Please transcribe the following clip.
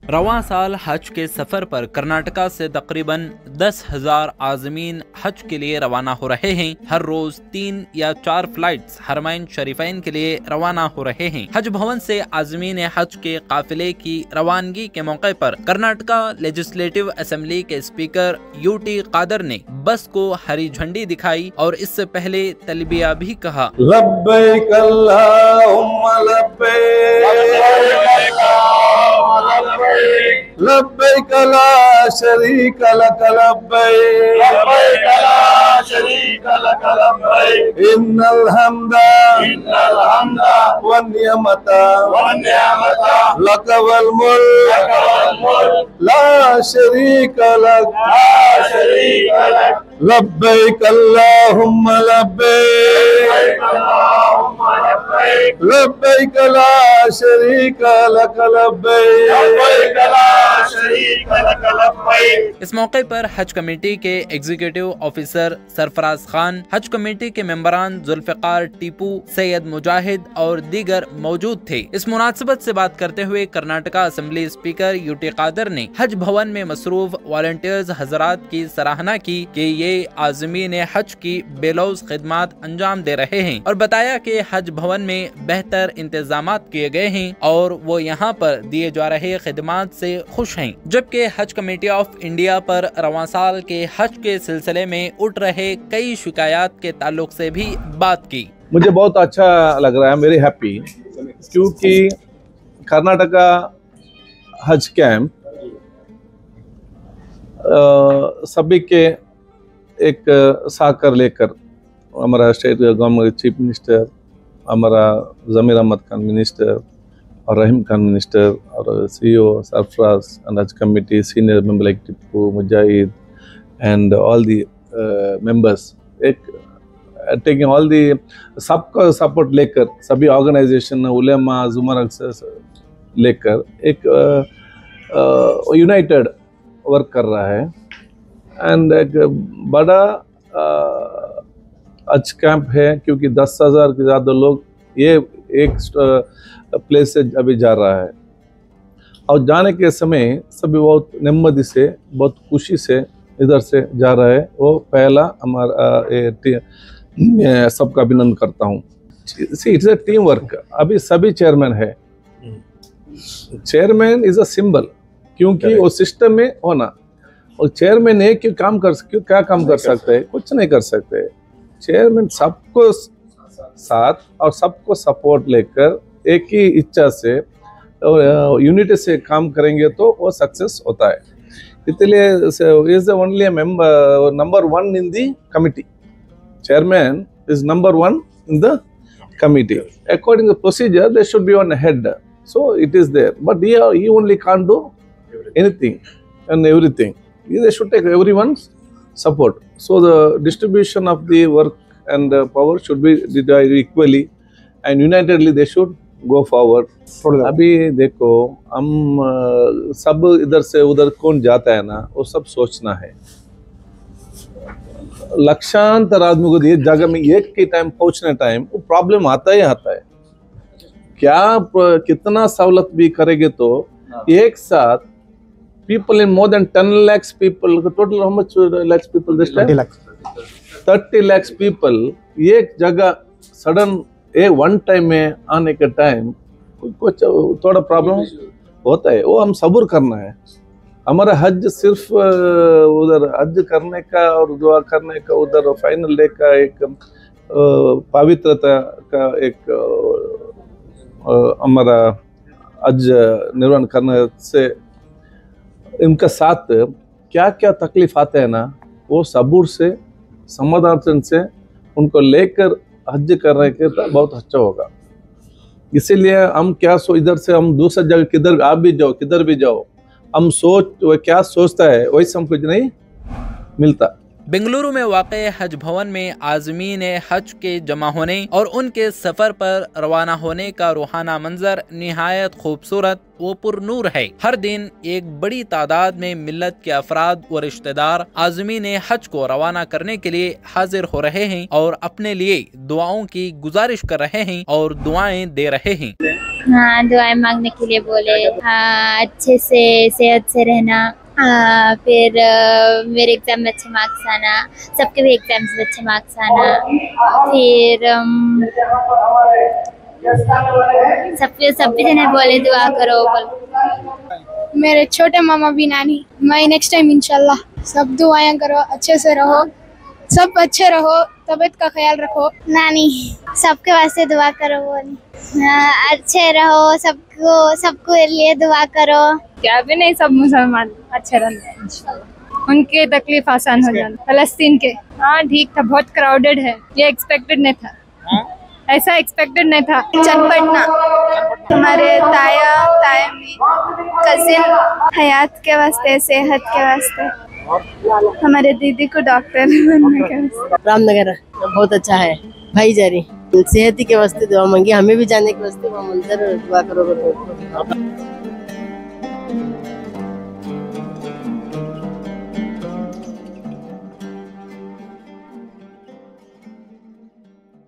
रवां साल हज के सफर पर कर्नाटका से तकरीबन 10,000 आज़मीन हज के लिए रवाना हो रहे हैं। हर रोज 3 या 4 फ्लाइट्स हरमैन शरीफैन के लिए रवाना हो रहे हैं। हज भवन से आज़मीन हज के काफिले की रवानगी के मौके पर कर्नाटका लेजिस्लेटिव असेंबली के स्पीकर यूटी कादर ने बस को हरी झंडी दिखाई और इससे पहले तलबिया भी कहा। लब्बैक अल्लाहुम्मा लब्बैक ला शरीक लक लब्बैक इन्नल हम्दा वन निअमता लक वल मुल्क ला शरीक लक लब्बैक अल्लाहुम्मा लब्बैक लब्बैक ला शरीक लक लब्बैक। इस मौके पर हज कमेटी के एग्जीक्यूटिव ऑफिसर सरफराज खान, हज कमेटी के मेंबरान जुल्फिकार टीपू, सैयद मुजाहिद और दीगर मौजूद थे। इस मुनासिबत से बात करते हुए Karnataka assembly speaker UT Khader ने हज भवन में मसरूफ वॉलंटियर्स हजरात की सराहना की कि ये आज़मीन हज की बेलौज खिदमात अंजाम दे रहे हैं और बताया कि हज भवन में बेहतर इंतजामात किए गए हैं और वो यहाँ पर दिए जा रहे खिदमात से खुश हैं। जबकि हज कमेटी ऑफ इंडिया पर रवां साल के हज के सिलसिले में उठ रहे कई शिकायत के ताल्लुक से भी बात की। मुझे बहुत अच्छा लग रहा है, मेरी हैप्पी, क्योंकि कर्नाटका हज कैंप सभी के एक साकर लेकर हमारा स्टेट गवर्नमेंट चीफ मिनिस्टर, हमारा जमीर अहमद खान मिनिस्टर और रहीम खान मिनिस्टर और CEO Sarfaraz and Hajj committee senior member like Tipu, Mujahid and all the members, एक taking all the सबका सपोर्ट लेकर सभी ऑर्गेनाइजेशन उलेमा जुमर लेकर एक यूनाइटेड वर्क कर रहा है एंड एक बड़ा हज कैंप है, क्योंकि 10,000 के ज़्यादा लोग ये एक प्लेस से अभी जा रहा है और जाने के समय सभी बहुत नेम्मदी से, बहुत खुशी से इधर से जा रहा है। वो पहला हमारा सबका अभिनंदन करता हूँ। It's a team work. अभी सभी चेयरमैन है, चेयरमैन इज अ सिंबल, क्योंकि वो सिस्टम में होना, और चेयरमैन एक क्या काम कर सकते हैं? कुछ नहीं कर सकते। चेयरमैन सबको साथ और सबको सपोर्ट लेकर एक ही इच्छा से यूनिटी से काम करेंगे तो वो सक्सेस होता है। इसलिए is only member number 1 in the committee. Chairman is number 1 in the committee. According to the procedure, they should be on the head. So it is there. But he only can't do anything and everything. They should take everyone's support. So the distribution of the work and power should be divided equally and unitedly they should go forward. अभी देखो हम सब इधर से उधर कौन जाता है ना, वो सब सोचना है। लक्षांतर आदमी को ये जगह में एक के टाइम पहुंचने टाइम वो प्रॉब्लम आता ही आता है। क्या कितना सहूलत भी करेंगे तो एक साथ people in more than 10 lakhs people, total how much lakhs people this time? 30 lakhs people एक जगह सडन वन टाइम में आने के टाइम कुछ थोड़ा प्रॉब्लम होता है। वो हम सब्र करना है। हमारा हज सिर्फ उधर हज करने का और दुआ करने का, उधर फाइनल डे का एक पवित्रता का एक हमारा हज निर्वहन करने से इनका साथ क्या क्या तकलीफ आते हैं ना, वो सब्र से समाधान से उनको लेकर हज करने के तो बहुत अच्छा होगा। इसीलिए हम क्या इधर से हम दूसरी जगह किधर आप भी जाओ, किधर भी जाओ, हम वो क्या सोचता है वैसे हम कुछ नहीं मिलता। बेंगलुरु में वाक़े हज भवन में आज़मीन हज के जमा होने और उनके सफर पर रवाना होने का रूहाना मंजर निहायत खूबसूरत वो पुरनूर है। हर दिन एक बड़ी तादाद में मिल्लत के अफराद व रिश्तेदार आज़मीन हज को रवाना करने के लिए हाजिर हो रहे हैं और अपने लिए दुआओं की गुजारिश कर रहे हैं और दुआएं दे रहे हैं। हाँ, दुआएं मांगने के लिए बोले। हाँ, अच्छे से सेहत से रहना। फिर मेरे एग्जाम में अच्छे मार्क्स आना, सबके भी एग्जाम्स में अच्छे मार्क्स आना। फिर सब जने बोले दुआ करो बोल। मेरे छोटे मामा भी नानी, मैं नेक्स्ट टाइम इंशाल्लाह। सब दुआएं करो, अच्छे से रहो, सब अच्छे रहो, तबीयत का ख्याल रखो। नानी सबके वास्ते दुआ करो बोल। अच्छे रहो, सबको लिए दुआ करो। क्या भी नहीं, सब मुसलमान अच्छे रहते इंशाल्लाह, उनके तकलीफ आसान हो जाए। फलस्तीन के हाँ ठीक था, बहुत क्राउडेड है, ये एक्सपेक्टेड नहीं था। ऐसा एक्सपेक्टेड नहीं था। चनपटना हमारे ताया में कजिन हयात के वास्ते, सेहत के वास्ते, हमारे दीदी को डॉक्टर बनने के वास्ते। रामनगर बहुत अच्छा है भाई जारी, सेहत के वास्ते दुआ मांगी, हमें भी जाने के वास्ते वहाँ मंदिर दुआ करो।